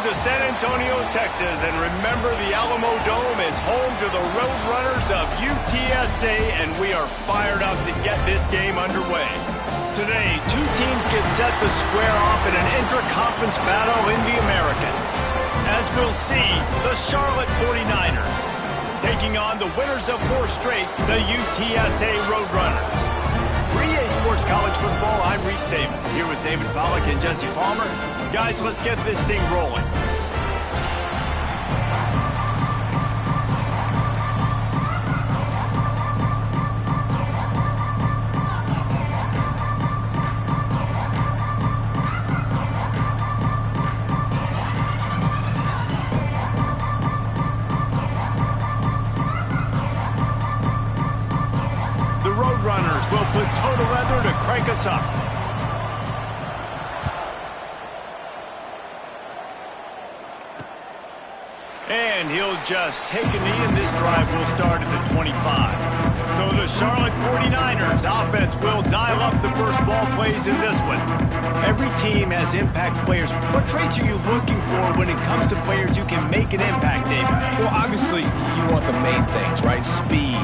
to San Antonio, Texas, and remember the Alamo Dome is home to the Roadrunners of UTSA, and we are fired up to get this game underway. Today, two teams get set to square off in an intra-conference battle in the American. As we'll see, the Charlotte 49ers taking on the winners of 4 straight, the UTSA Roadrunners. For EA Sports College Football, I'm Reese Davis, here with David Pollack and Jesse Palmer. Guys, let's get this thing rolling. Roadrunners will put toe to leather to crank us up. And he'll just take a knee, and this drive will start at the 25. So the Charlotte 49ers offense will dial up the first ball plays in this one. Every team has impact players. What traits are you looking for when it comes to players who can make an impact, David? Well, obviously, you want the main things, right? Speed,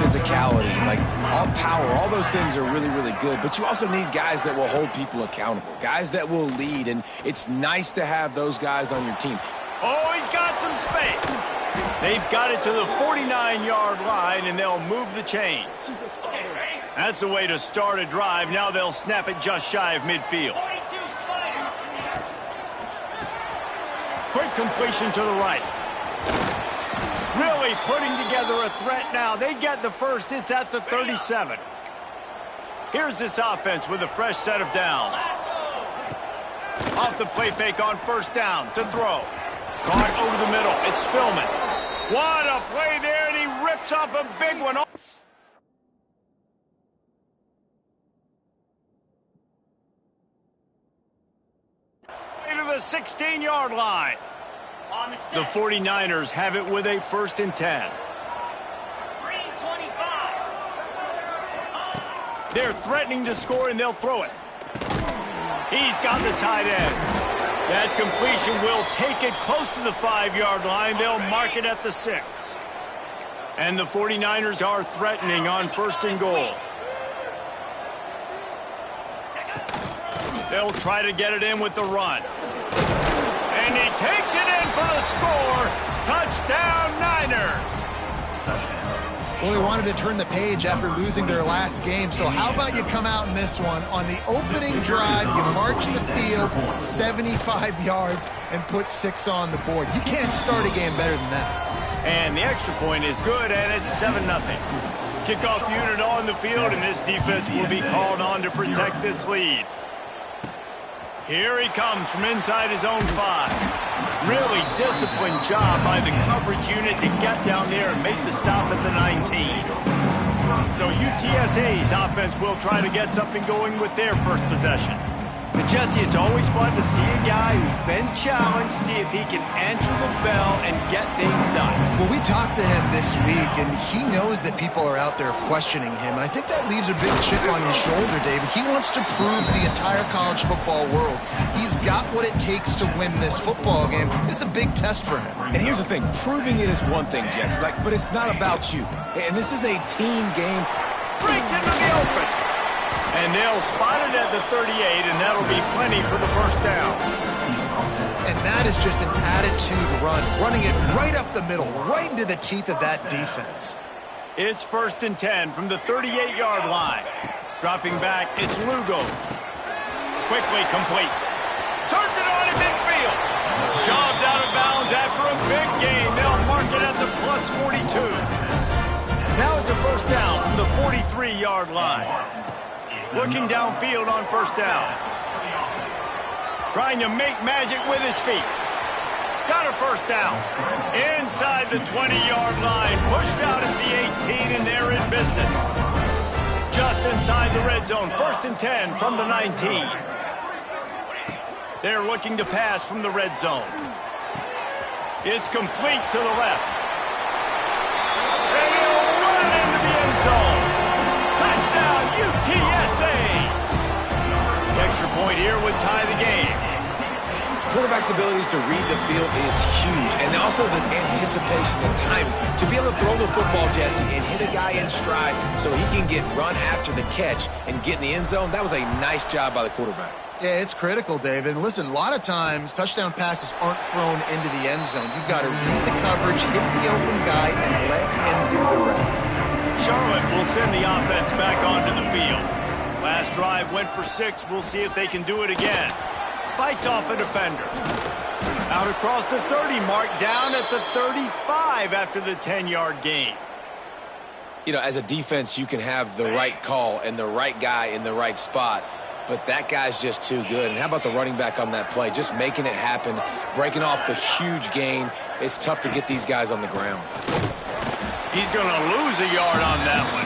physicality, like all power, all those things are really, really good. But you also need guys that will hold people accountable, guys that will lead, and it's nice to have those guys on your team. Oh, he's got some space. They've got it to the 49-yard line, and they'll move the chains. That's the way to start a drive. Now they'll snap it just shy of midfield. Quick completion to the right. Really putting together a threat now. They get the first. It's at the 37. Here's this offense with a fresh set of downs. Off the play fake on first down to throw. Caught over the middle. It's Spillman. What a play there, and he rips off a big one. To the 16-yard line. The 49ers have it with a 1st and 10. They're threatening to score, and they'll throw it. He's got the tight end. That completion will take it close to the 5-yard line. They'll mark it at the 6. And the 49ers are threatening on 1st and goal. They'll try to get it in with the run. And he takes it in for the score. Touchdown, Niners. Well, they wanted to turn the page after losing their last game, so how about you come out in this one? On the opening drive, you march the field 75 yards and put 6 on the board. You can't start a game better than that. And the extra point is good, and it's 7-0. Kickoff unit on the field, and this defense will be called on to protect this lead. Here he comes from inside his own 5. Really disciplined job by the coverage unit to get down there and make the stop at the 19. So UTSA's offense will try to get something going with their first possession. But Jesse, it's always fun to see a guy who's been challenged, see if he can answer the bell and get things done. Well, we talked to him this week, and he knows that people are out there questioning him. And I think that leaves a big chip on his shoulder, David. He wants to prove to the entire college football world he's got what it takes to win this football game. This is a big test for him. And here's the thing. Proving it is one thing, Jesse, but it's not about you. And this is a team game. Breaks into the open. And they'll spot it at the 38, and that'll be plenty for the first down. And that is just an attitude run, running it right up the middle, right into the teeth of that defense. It's 1st and 10 from the 38-yard line. Dropping back, it's Lugo. Quickly complete. Turns it on in midfield. Shoved out of bounds after a big gain. They'll mark it at the plus 42. Now it's a first down from the 43-yard line. Looking downfield on first down. Trying to make magic with his feet. Got a first down. Inside the 20-yard line. Pushed out at the 18, and they're in business. Just inside the red zone. 1st and 10 from the 19. They're looking to pass from the red zone. It's complete to the left. And he'll run it into the end zone. Touchdown, UTSA! The extra point here would tie the game. quarterback's abilities to read the field is huge. And also the anticipation, the timing. To be able to throw the football, Jesse, and hit a guy in stride so he can get run after the catch and get in the end zone, that was a nice job by the quarterback. Yeah, it's critical, David. And listen, a lot of times touchdown passes aren't thrown into the end zone. You've got to read the coverage, hit the open guy, and let him do the rest. Charlotte will send the offense back onto the field. Last drive went for 6. We'll see if they can do it again. Fights off a defender. Out across the 30 mark, down at the 35 after the 10-yard gain. You know, as a defense, you can have the right call and the right guy in the right spot, but that guy's just too good. And how about the running back on that play? Just making it happen, breaking off the huge gain. It's tough to get these guys on the ground. He's going to lose a yard on that one.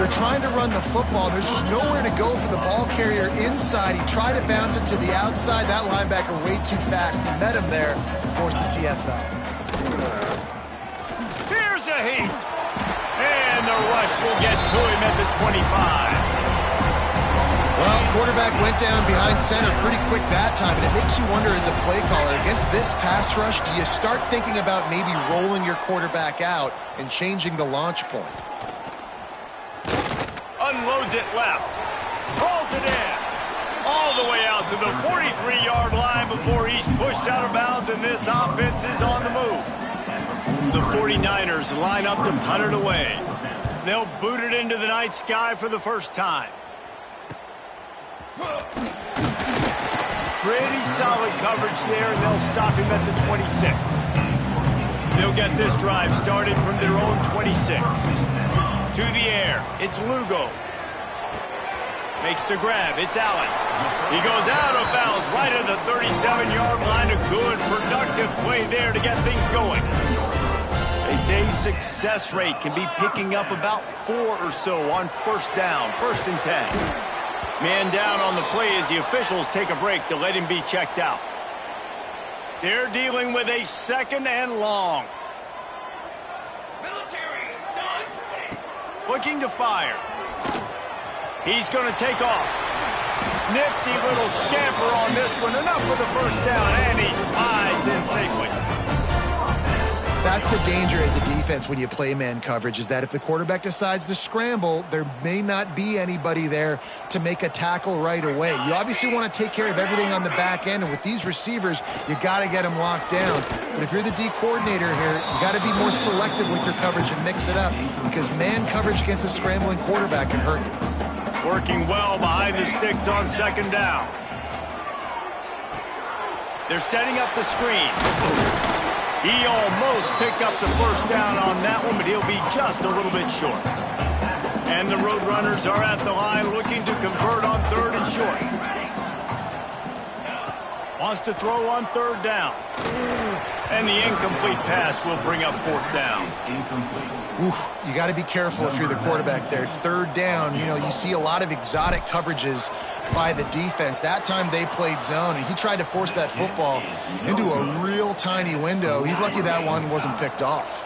They're trying to run the football. There's just nowhere to go for the ball carrier inside. He tried to bounce it to the outside. That linebacker way too fast. He met him there and forced the TFL. Here's a heat. And the rush will get to him at the 25. Well, quarterback went down behind center pretty quick that time, and it makes you wonder as a play caller, against this pass rush, do you start thinking about maybe rolling your quarterback out and changing the launch point? Unloads it left. Rolls it in. All the way out to the 43-yard line before he's pushed out of bounds, and this offense is on the move. The 49ers line up to punt it away. They'll boot it into the night sky for the first time. Pretty solid coverage there, and they'll stop him at the 26. They'll get this drive started from their own 26. To the air, it's Lugo. Makes the grab, it's Allen. He goes out of bounds right at the 37-yard line. A good, productive play there to get things going. They say success rate can be picking up about 4 or so on first down, 1st and 10. Man down on the play as the officials take a break to let him be checked out. They're dealing with a 2nd and long. Looking to fire. He's going to take off. Nifty little scamper on this one. Enough for the first down, and he slides in safely. That's the danger as a defense when you play man coverage, is that if the quarterback decides to scramble, there may not be anybody there to make a tackle right away. You obviously want to take care of everything on the back end, and with these receivers, you got to get them locked down. But if you're the D coordinator here, you got to be more selective with your coverage and mix it up, because man coverage against a scrambling quarterback can hurt you. Working well behind the sticks on 2nd down. They're setting up the screen. He almost picked up the first down on that one, but he'll be just a little bit short. And the Roadrunners are at the line looking to convert on 3rd and short. Wants to throw on 3rd down. And the incomplete pass will bring up 4th down. Oof, you got to be careful if you're the quarterback there. 3rd down, you know, you see a lot of exotic coverages by the defense. That time they played zone, and he tried to force that football into a real tiny window. He's lucky that one wasn't picked off.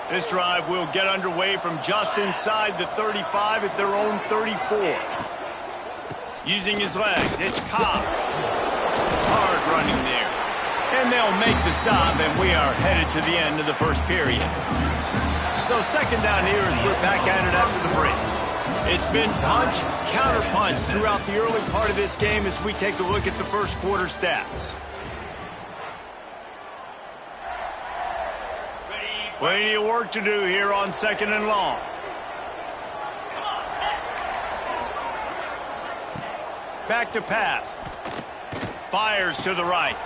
This drive will get underway from just inside the 35 at their own 34. Using his legs, it's Cobb. Hard running there. And they'll make the stop, and we are headed to the end of the first period. So 2nd down here as we're back at it after the break. It's been punch, counter punch throughout the early part of this game as we take a look at the first quarter stats. Plenty of work to do here on 2nd and long. Back to pass. Fires to the right.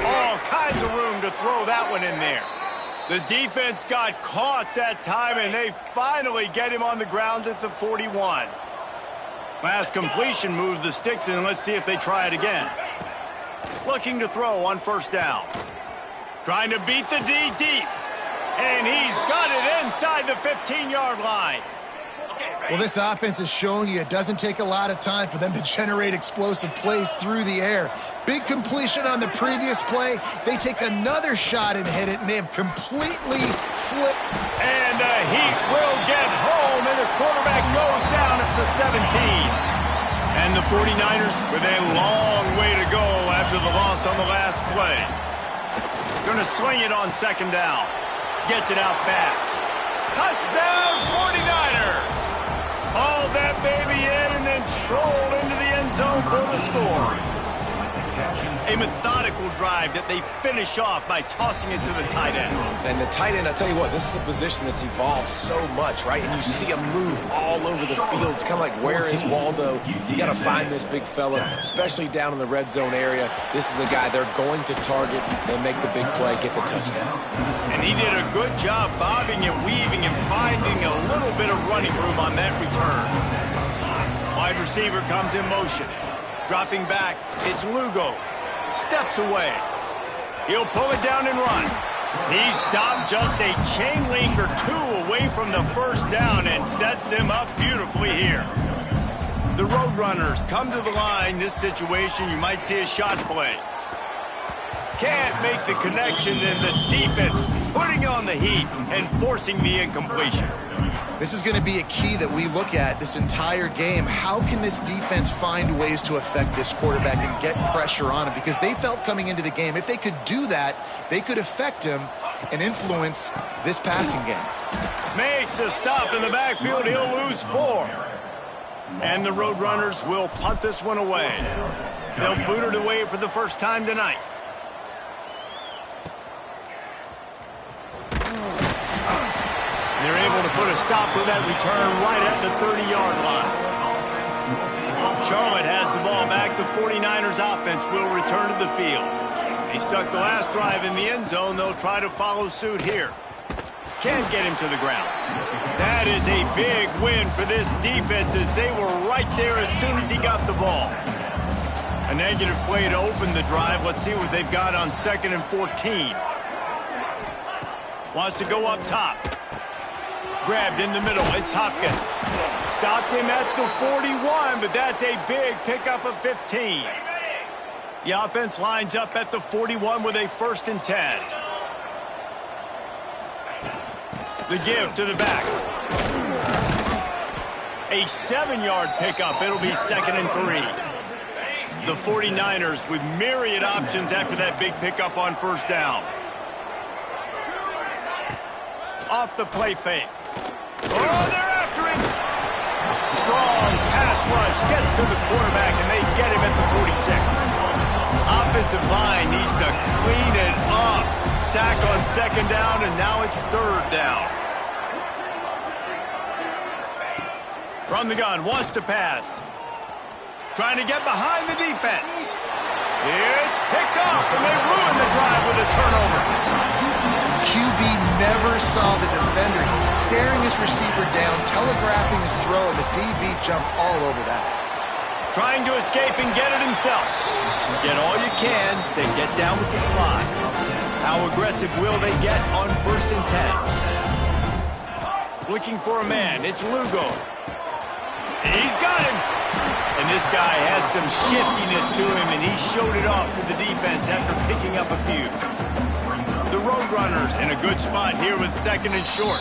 All kinds of room to throw that one in there. The defense got caught that time, and they finally get him on the ground at the 41. Last completion moved the sticks, and let's see if they try it again. Looking to throw on 1st down. Trying to beat the D deep. And he's got it inside the 15-yard line. Well, this offense is showing you it doesn't take a lot of time for them to generate explosive plays through the air. Big completion on the previous play. They take another shot and hit it, and they have completely flipped. And the Heat will get home, and the quarterback goes down at the 17. And the 49ers with a long way to go after the loss on the last play. Going to sling it on second down. Gets it out fast. Touchdown 49ers! Hauled that baby in and then strolled into the end zone for the score. A methodical drive that they finish off by tossing it to the tight end. And the tight end, I'll tell you what, this is a position that's evolved so much, right? And you see him move all over the field. It's kind of like, where is Waldo? You got to find this big fella, especially down in the red zone area. This is the guy they're going to target and make the big play, get the touchdown. And he did a good job bobbing and weaving and finding a little bit of running room on that return. Wide receiver comes in motion. Dropping back, it's Lugo. Steps away. He'll pull it down and run. He stopped just a chain link or two away from the first down and sets them up beautifully here. The Roadrunners come to the line. This situation, you might see a shot play. Can't make the connection, and the defense putting on the heat and forcing the incompletion. This is going to be a key that we look at this entire game. How can this defense find ways to affect this quarterback and get pressure on him? Because they felt coming into the game, if they could do that, they could affect him and influence this passing game. Makes a stop in the backfield. He'll lose 4. And the Roadrunners will punt this one away. They'll boot it away for the first time tonight. They're able to put a stop to that return right at the 30-yard line. Charlotte has the ball back. The 49ers offense will return to the field. They stuck the last drive in the end zone. They'll try to follow suit here. Can't get him to the ground. That is a big win for this defense as they were right there as soon as he got the ball. A negative play to open the drive. Let's see what they've got on 2nd and 14. Wants to go up top. Grabbed in the middle. It's Hopkins. Stopped him at the 41, but that's a big pickup of 15. The offense lines up at the 41 with a 1st and 10. The give to the back. A 7-yard pickup. It'll be 2nd and 3. The 49ers with myriad options after that big pickup on 1st down. Off the play fake. Oh, they're after him. Strong pass rush gets to the quarterback, and they get him at the 46. Offensive line needs to clean it up. Sack on 2nd down, and now it's 3rd down. From the gun, wants to pass. Trying to get behind the defense. It's picked off, and they ruin the drive with a turnover. QB never saw the defender. He's staring his receiver down, telegraphing his throw, and the DB jumped all over that. Trying to escape and get it himself. Get all you can, then get down with the slide. How aggressive will they get on 1st and 10? Looking for a man. It's Lugo. He's got him. And this guy has some shiftiness to him, and he showed it off to the defense after picking up a few. The Roadrunners in a good spot here with 2nd and short.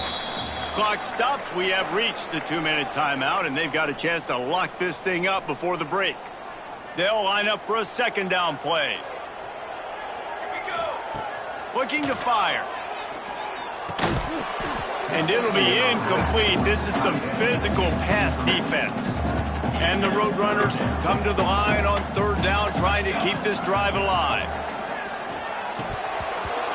Clock stops. We have reached the 2-minute timeout, and they've got a chance to lock this thing up before the break. They'll line up for a 2nd down play. Looking to fire. And it'll be incomplete. This is some physical pass defense. And the Roadrunners come to the line on 3rd down, trying to keep this drive alive.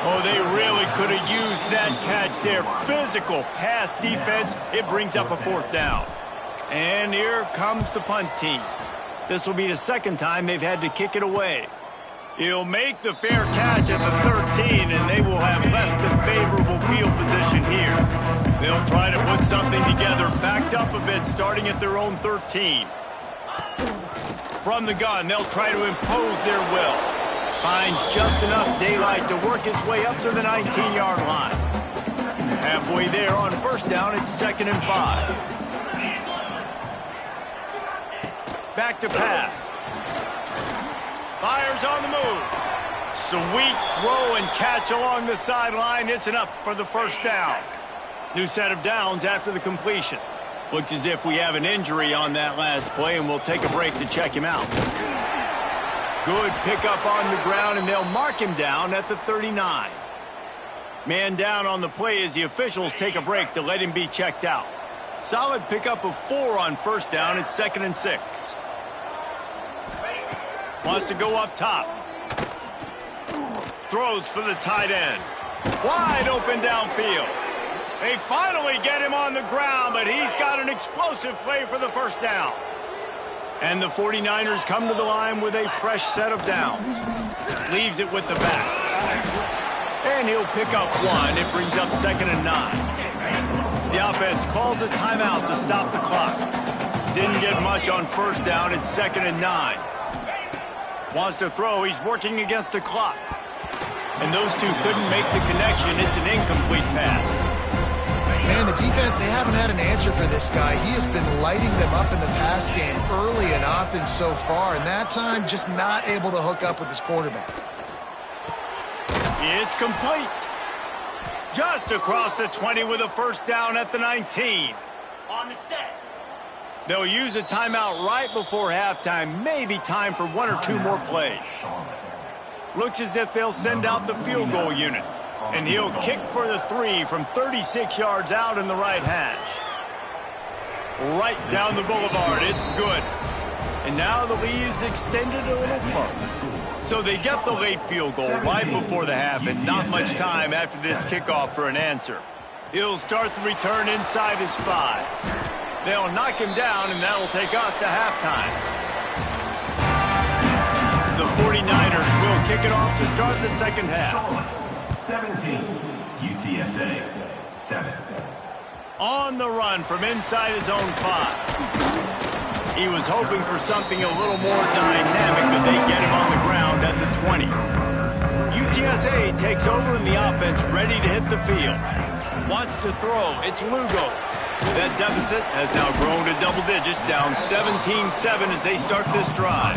Oh, they really could have used that catch there. Physical pass defense. It brings up a 4th down. And here comes the punt team. This will be the 2nd time they've had to kick it away. He'll make the fair catch at the 13, and they will have less than favorable field position here. They'll try to put something together, backed up a bit, starting at their own 13. From the gun, they'll try to impose their will. Finds just enough daylight to work his way up to the 19-yard line. Halfway there on 1st down, it's 2nd and 5. Back to pass. Fires on the move. Sweet throw and catch along the sideline. It's enough for the 1st down. New set of downs after the completion. Looks as if we have an injury on that last play, and we'll take a break to check him out. Good pickup on the ground, and they'll mark him down at the 39. Man down on the play as the officials take a break to let him be checked out. Solid pickup of 4 on first down. It's 2nd and 6. Wants to go up top. Throws for the tight end. Wide open downfield. They finally get him on the ground, but he's got an explosive play for the first down. And the 49ers come to the line with a fresh set of downs. Leaves it with the back. And he'll pick up 1. It brings up 2nd and 9. The offense calls a timeout to stop the clock. Didn't get much on first down. It's 2nd and 9. Wants to throw. He's working against the clock. And those two couldn't make the connection. It's an incomplete pass. Man, the defense, they haven't had an answer for this guy. He has been lighting them up in the pass game early and often so far, and that time just not able to hook up with his quarterback. It's complete. Just across the 20 with a first down at the 19. On the set. They'll use a timeout right before halftime. Maybe time for 1 or 2 more plays. Looks as if they'll send out the field goal unit. And he'll kick for the 3 from 36 yards out in the right hash. Right down the boulevard. It's good. And now the lead is extended a little further. So they get the late field goal right before the half, and not much time after this kickoff for an answer. He'll start the return inside his 5. They'll knock him down, and that'll take us to halftime. The 49ers will kick it off to start the second half. 17, UTSA, 7. On the run from inside his own 5. He was hoping for something a little more dynamic, but they get him on the ground at the 20. UTSA takes over in the offense, ready to hit the field. Wants to throw. It's Lugo. That deficit has now grown to double digits, down 17-7 as they start this drive.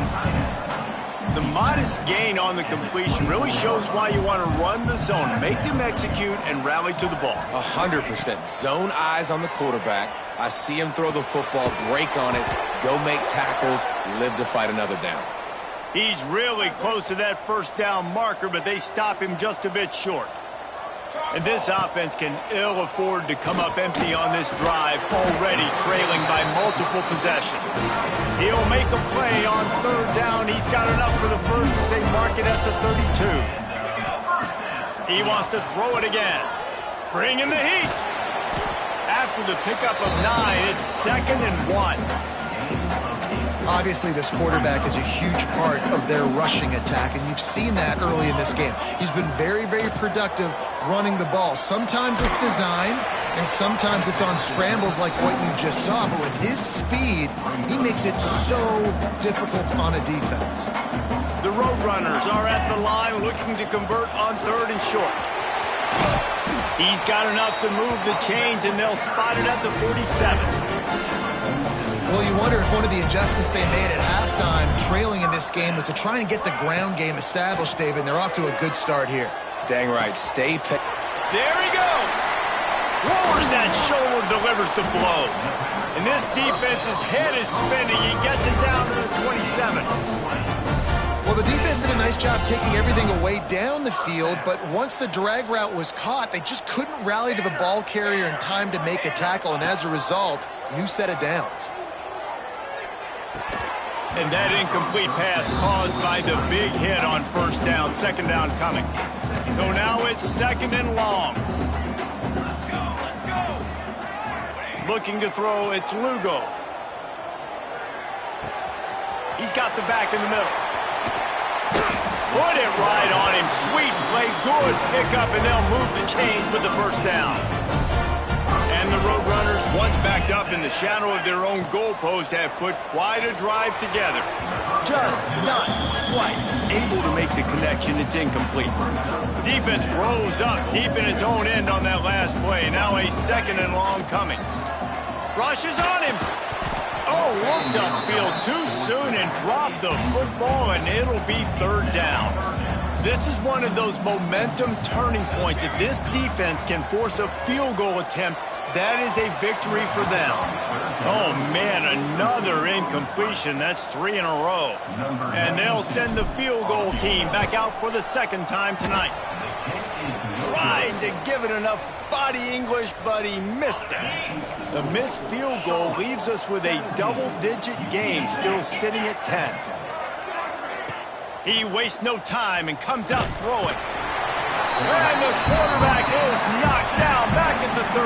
The modest gain on the completion really shows why you want to run the zone, make them execute, and rally to the ball. 100%. Zone eyes on the quarterback. I see him throw the football, break on it, go make tackles, live to fight another down. He's really close to that first down marker, but they stop him just a bit short. And this offense can ill afford to come up empty on this drive, already trailing by multiple possessions. He'll make a play on third down. He's got enough for the first as they mark it at the 32. He wants to throw it again. Bring in the heat. After the pickup of 9, it's 2nd and 1. Obviously, this quarterback is a huge part of their rushing attack, and you've seen that early in this game. He's been very, very productive running the ball. Sometimes it's designed, and sometimes it's on scrambles like what you just saw. But with his speed, he makes it so difficult on a defense. The Roadrunners are at the line looking to convert on 3rd and short. He's got enough to move the chains, and they'll spot it at the 47. Well, you wonder if one of the adjustments they made at halftime, trailing in this game, was to try and get the ground game established, David, and they're off to a good start here. Dang right. Stay put. There he goes. Lowers that shoulder, delivers the blow. And this defense's head is spinning. He gets it down to the 27. Well, the defense did a nice job taking everything away down the field, but once the drag route was caught, they just couldn't rally to the ball carrier in time to make a tackle, and as a result, new set of downs. And that incomplete pass caused by the big hit on first down, 2nd down coming. So now it's 2nd and long. Looking to throw, it's Lugo. He's got the back in the middle. Put it right on him. Sweet play, good pickup, and they'll move the chains with the first down. And the Roadrunners, once backed up in the shadow of their own goalpost, have put quite a drive together. Just not quite able to make the connection. It's incomplete. Defense rose up deep in its own end on that last play. Now a 2nd and long coming. Rushes on him. Oh, looked upfield too soon and dropped the football, and it'll be 3rd down. This is one of those momentum turning points. If this defense can force a field goal attempt That is a victory for them. Oh, man, another incompletion. That's 3 in a row. And they'll send the field goal team back out for the second time tonight. Tried to give it enough body English, but he missed it. The missed field goal leaves us with a double-digit game still sitting at 10. He wastes no time and comes out throwing. And the quarterback is knocked down back at the 13.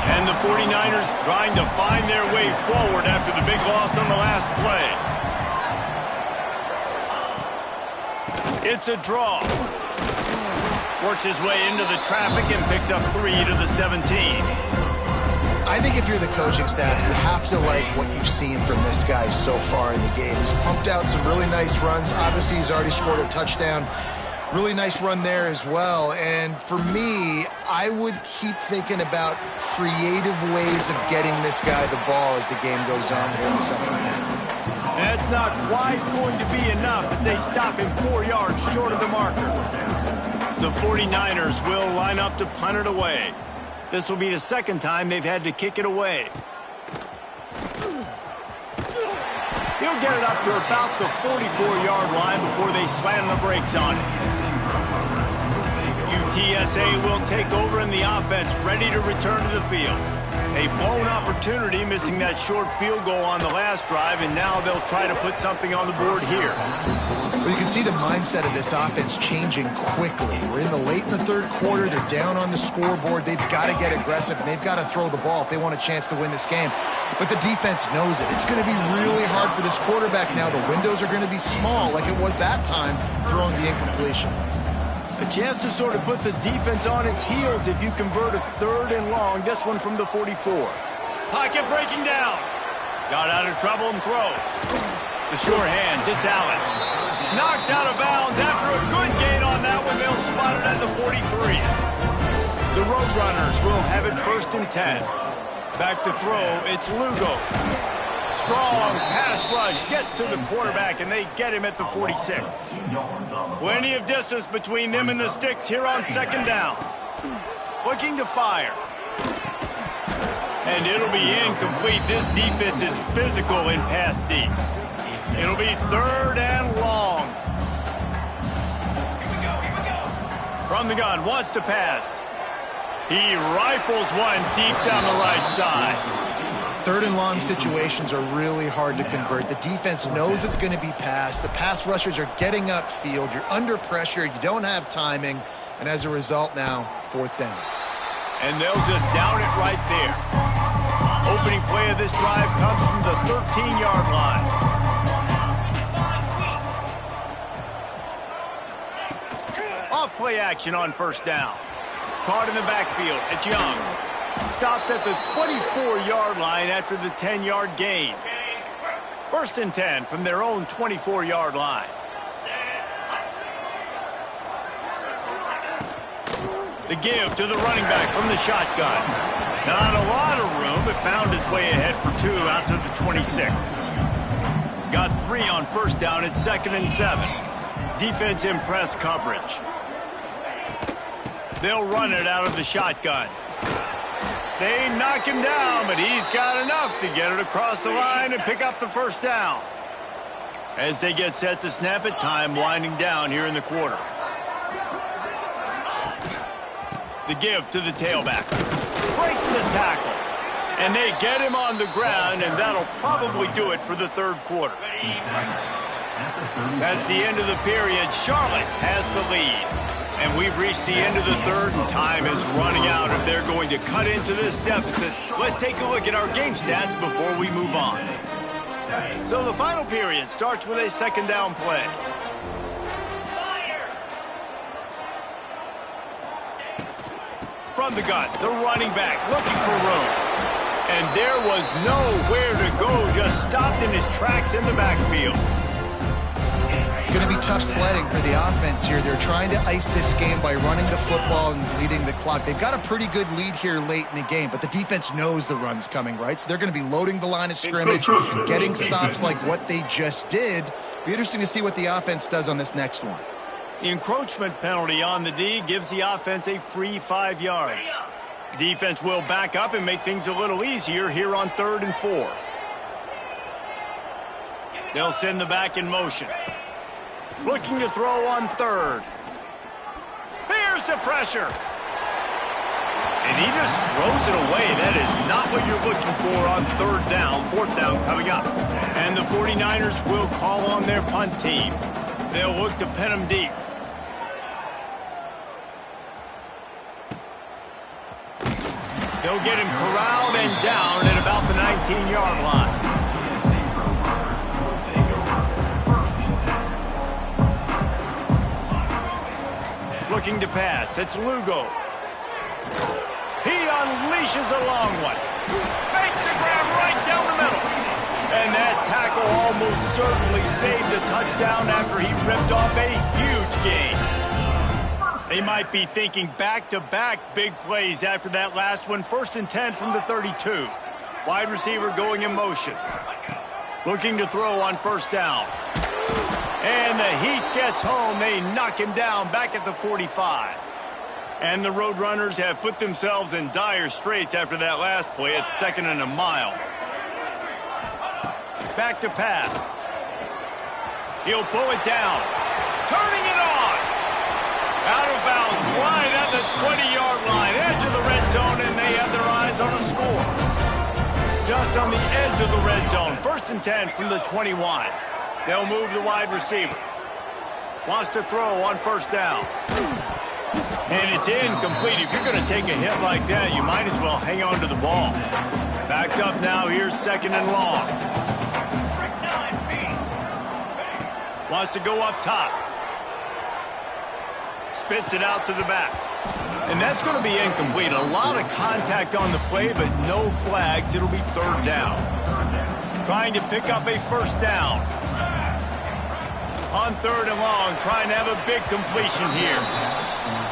And the 49ers trying to find their way forward after the big loss on the last play. It's a draw. Works his way into the traffic and picks up 3 to the 17. I think if you're the coaching staff, you have to like what you've seen from this guy so far in the game. He's pumped out some really nice runs. Obviously, he's already scored a touchdown. Really nice run there as well. And for me, I would keep thinking about creative ways of getting this guy the ball as the game goes on here in the second half. That's not quite going to be enough as they stop him 4 yards short of the marker. The 49ers will line up to punt it away. This will be the second time they've had to kick it away. He'll get it up to about the 44-yard line before they slam the brakes on it. UTSA will take over in the offense, ready to return to the field. A blown opportunity, missing that short field goal on the last drive, and now they'll try to put something on the board here. Well, you can see the mindset of this offense changing quickly. We're in the third quarter. They're down on the scoreboard. They've got to get aggressive, and they've got to throw the ball if they want a chance to win this game. But the defense knows it. It's going to be really hard for this quarterback now. The windows are going to be small like it was that time throwing the incompletion. A chance to sort of put the defense on its heels if you convert a 3rd and long. This one from the 44. Pocket breaking down. Got out of trouble and throws. The sure hands, it's Allen. Knocked out of bounds after a good gain on that one. They'll spot it at the 43. The Roadrunners will have it 1st and 10. Back to throw, it's Lugo. Strong pass rush gets to the quarterback, and they get him at the 46. Plenty of distance between them and the sticks here on 2nd down. Looking to fire. And it'll be incomplete. This defense is physical in pass deep. It'll be 3rd and long. From the gun, wants to pass. He rifles one deep down the right side. 3rd and long situations are really hard to convert. The defense knows it's going to be passed. The pass rushers are getting upfield. You're under pressure. You don't have timing. And as a result now, 4th down. And they'll just down it right there. Opening play of this drive comes from the 13-yard line. Off play action on 1st down. Caught in the backfield. It's Young. Stopped at the 24-yard line after the 10-yard gain. 1st and 10 from their own 24-yard line. The give to the running back from the shotgun. Not a lot of room, but found his way ahead for 2 out to the 26. Got 3 on 1st down at 2nd and 7. Defense in press coverage. They'll run it out of the shotgun. They knock him down, but he's got enough to get it across the line and pick up the 1st down. As they get set to snap it, time winding down here in the quarter. The give to the tailback. Breaks the tackle. And they get him on the ground, and that'll probably do it for the 3rd quarter. That's the end of the period. Charlotte has the lead. And we've reached the end of the 3rd, and time is running out if they're going to cut into this deficit. Let's take a look at our game stats before we move on. So the final period starts with a 2nd down play. From the gun, the running back looking for room. And there was nowhere to go, just stopped in his tracks in the backfield. It's going to be tough sledding for the offense here. They're trying to ice this game by running the football and leading the clock. They've got a pretty good lead here late in the game, but the defense knows the run's coming, right? So they're going to be loading the line of scrimmage, getting stops like what they just did. Be interesting to see what the offense does on this next one. The encroachment penalty on the D gives the offense a free 5 yards. Defense will back up and make things a little easier here on 3rd and 4. They'll send the back in motion. Looking to throw on 3rd. Here's the pressure. And he just throws it away. That is not what you're looking for on 3rd down. 4th down coming up. And the 49ers will call on their punt team. They'll look to pin them deep. They'll get him corralled and down at about the 19-yard line. Looking to pass. It's Lugo. He unleashes a long one. Makes the grab right down the middle. And that tackle almost certainly saved a touchdown after he ripped off a huge gain. They might be thinking back-to-back big plays after that last one. 1st and 10 from the 32. Wide receiver going in motion. Looking to throw on 1st down. And the heat gets home. They knock him down back at the 45. And the Roadrunners have put themselves in dire straits after that last play. It's 2nd and a mile. Back to pass. He'll pull it down. Turning it on. Out of bounds, right at the 20-yard line. Edge of the red zone, and they have their eyes on a score. Just on the edge of the red zone. 1st and 10 from the 21. They'll move the wide receiver. Wants to throw on 1st down. And it's incomplete. If you're going to take a hit like that, you might as well hang on to the ball. Backed up now. Here's 2nd and long. Wants to go up top. Spits it out to the back. And that's going to be incomplete. A lot of contact on the play, but no flags. It'll be 3rd down. Trying to pick up a 1st down. On 3rd and long, trying to have a big completion here.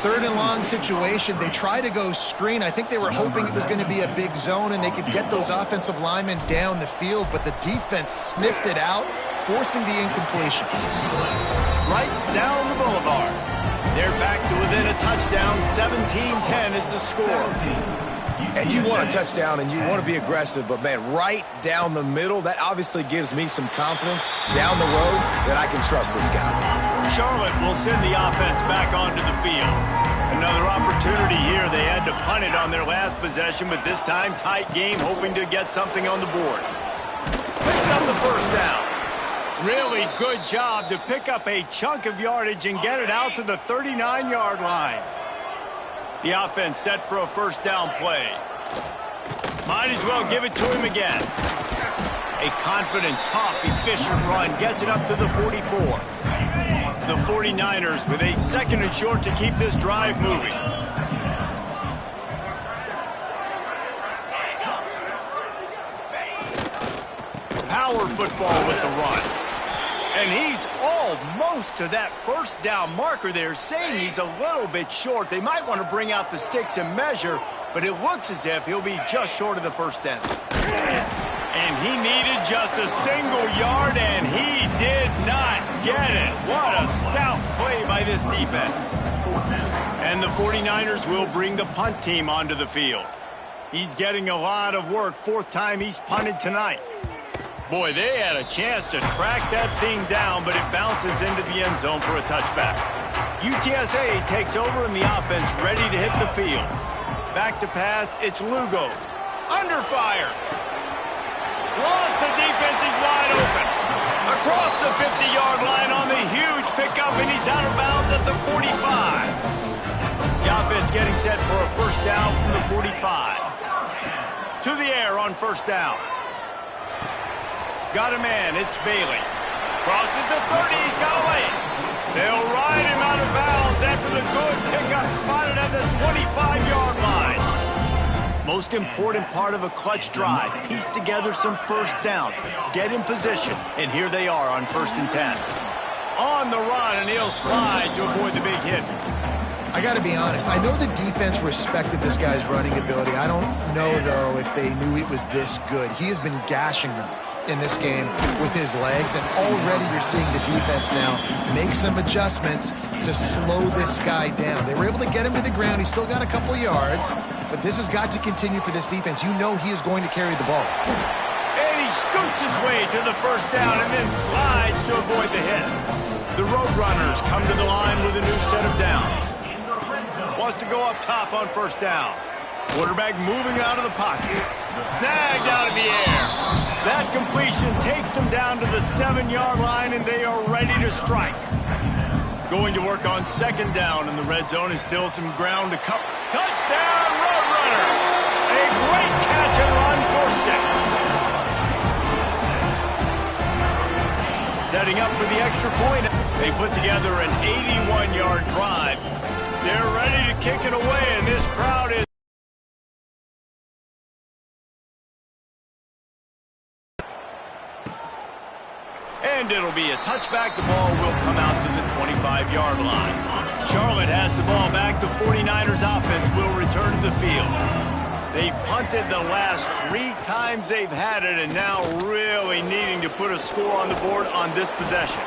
3rd and long situation. They try to go screen. I think they were hoping it was going to be a big zone and they could get those offensive linemen down the field, but the defense sniffed it out, forcing the incompletion. Right down the boulevard. They're back to within a touchdown. 17-10 is the score. And you want a touchdown and you want to be aggressive, but, man, right down the middle, that obviously gives me some confidence down the road that I can trust this guy. Charlotte will send the offense back onto the field. Another opportunity here. They had to punt it on their last possession, but this time tight game, hoping to get something on the board. Picks up the 1st down. Really good job to pick up a chunk of yardage and get it out to the 39-yard line. The offense set for a 1st down play. Might as well give it to him again. A confident, tough, efficient run gets it up to the 44. The 49ers with a 2nd and short to keep this drive moving. Power football with the run. And he's almost to that 1st down marker there, saying he's a little bit short. They might want to bring out the sticks and measure, but it looks as if he'll be just short of the 1st down. And he needed just a single yard, and he did not get it. What a stout play by this defense. And the 49ers will bring the punt team onto the field. He's getting a lot of work. 4th time he's punted tonight. Boy, they had a chance to track that thing down, but it bounces into the end zone for a touchback. UTSA takes over and the offense ready to hit the field. Back to pass, it's Lugo. Under fire. Lost the defense, he's wide open. Across the 50-yard line on the huge pickup, and he's out of bounds at the 45. The offense getting set for a 1st down from the 45. To the air on 1st down. Got a man, it's Bailey. Crosses the 30, he's got a lane. They'll ride him out of bounds after the good pickup spotted at the 25-yard line. Most important part of a clutch drive, piece together some 1st downs, get in position, and here they are on 1st and 10. On the run, and he'll slide to avoid the big hit. I got to be honest, I know the defense respected this guy's running ability. I don't know, though, if they knew it was this good. He has been gashing them. in this game with his legs, and already you're seeing the defense now make some adjustments to slow this guy down. They were able to get him to the ground. He's still got a couple yards, but this has got to continue for this defense. You know he is going to carry the ball. And he scoots his way to the first down and then slides to avoid the hit. The Roadrunners come to the line with a new set of downs. Wants to go up top on first down. Quarterback moving out of the pocket. Snagged out of the air. That completion takes them down to the 7-yard line, and they are ready to strike. Going to work on second down in the red zone, and still some ground to cover. Touchdown, Roadrunner! A great catch and run for 6. Setting up for the extra point. They put together an 81-yard drive. They're ready to kick it away, and this crowd is... And it'll be a touchback. The ball will come out to the 25-yard line. Charlotte has the ball back. The 49ers offense will return to the field. They've punted the last 3 times they've had it, and now really needing to put a score on the board on this possession.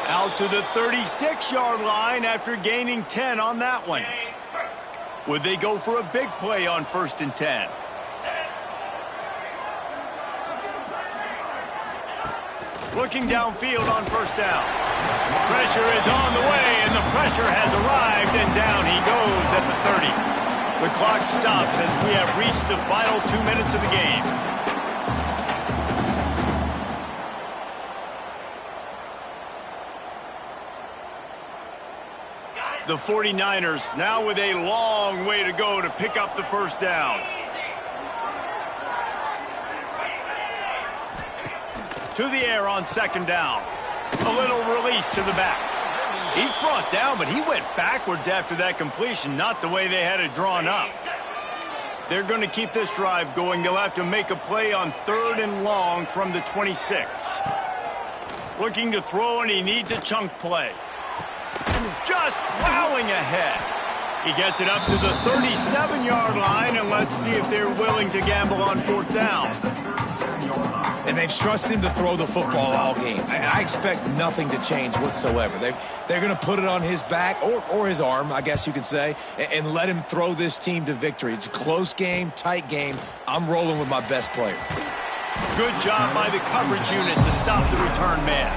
Out to the 36-yard line after gaining 10 on that one. Would they go for a big play on 1st and 10? Looking downfield on first down. Pressure is on the way, and the pressure has arrived, and down he goes at the 30. The clock stops as we have reached the final 2 minutes of the game. The 49ers now with a long way to go to pick up the first down. To the air on second down. A little release to the back. He's brought down, but he went backwards after that completion, not the way they had it drawn up. They're going to keep this drive going. They'll have to make a play on 3rd and long from the 26. Looking to throw, and he needs a chunk play. Just plowing ahead. He gets it up to the 37-yard line, and let's see if they're willing to gamble on 4th down. And they've trusted him to throw the football all game. I expect nothing to change whatsoever. They're going to put it on his back, or his arm, I guess you could say, and let him throw this team to victory. It's a close game, tight game. I'm rolling with my best player. Good job by the coverage unit to stop the return man.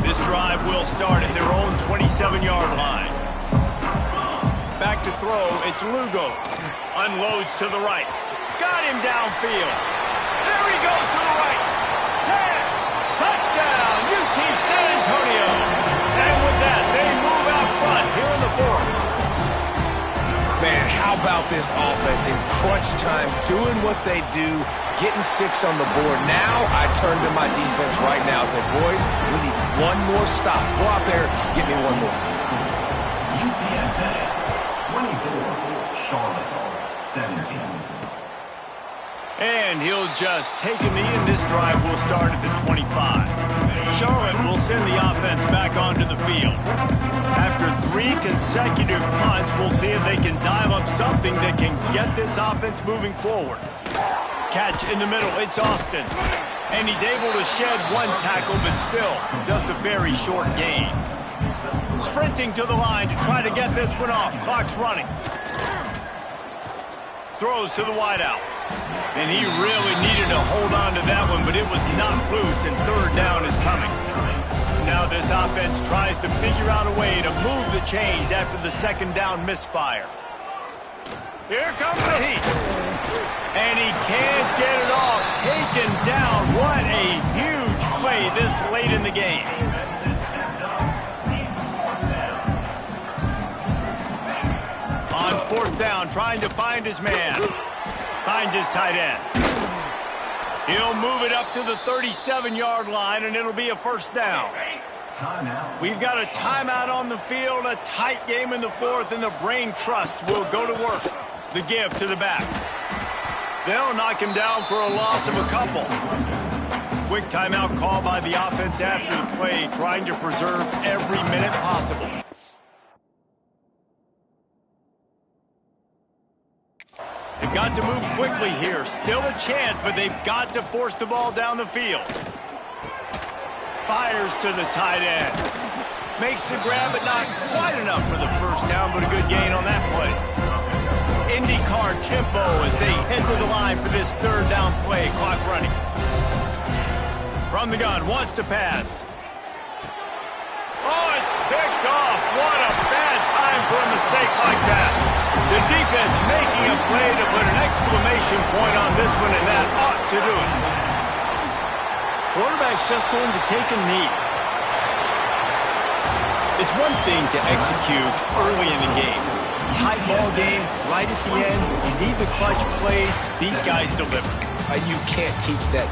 This drive will start at their own 27-yard line. Back to throw, it's Lugo. Unloads to the right. Got him downfield. There he goes to the right. 10. Touchdown, UT San Antonio. And with that, they move out front here in the 4th. Man, how about this offense in crunch time, doing what they do, getting 6 on the board. Now I turn to my defense right now and say, boys, we need one more stop. Go out there, get me one more. UTSA 24, Charlotte 17. And he'll just take a knee, and this drive will start at the 25. Charlotte will send the offense back onto the field. After 3 consecutive punts, we'll see if they can dial up something that can get this offense moving forward. Catch in the middle, it's Austin. And he's able to shed 1 tackle, but still just a very short gain. Sprinting to the line to try to get this one off. Clock's running. Throws to the wideout. And he really needed to hold on to that one, but it was not loose, and 3rd down is coming. Now this offense tries to figure out a way to move the chains after the 2nd down misfire. Here comes the heat. And he can't get it off. Taken down. What a huge play this late in the game. On 4th down, trying to find his man. Finds his tight end. He'll move it up to the 37-yard line, and it'll be a 1st down. We've got a timeout on the field, a tight game in the 4th, and the Brain Trust will go to work. The give to the back. They'll knock him down for a loss of a couple. Quick timeout call by the offense after the play, trying to preserve every minute possible. They've got to move quickly here. Still a chance, but they've got to force the ball down the field. Fires to the tight end. Makes the grab, but not quite enough for the first down, but a good gain on that play. IndyCar tempo as they head to the line for this third down play. Clock running. From the gun, wants to pass. Oh, it's picked off. What a bad time for a mistake like that. The defense making a play to put an exclamation point on this one, and that ought to do it. Quarterback's just going to take a knee. It's one thing to execute early in the game. Tight ball game, right at the end. You need the clutch plays. These guys deliver. You can't teach that.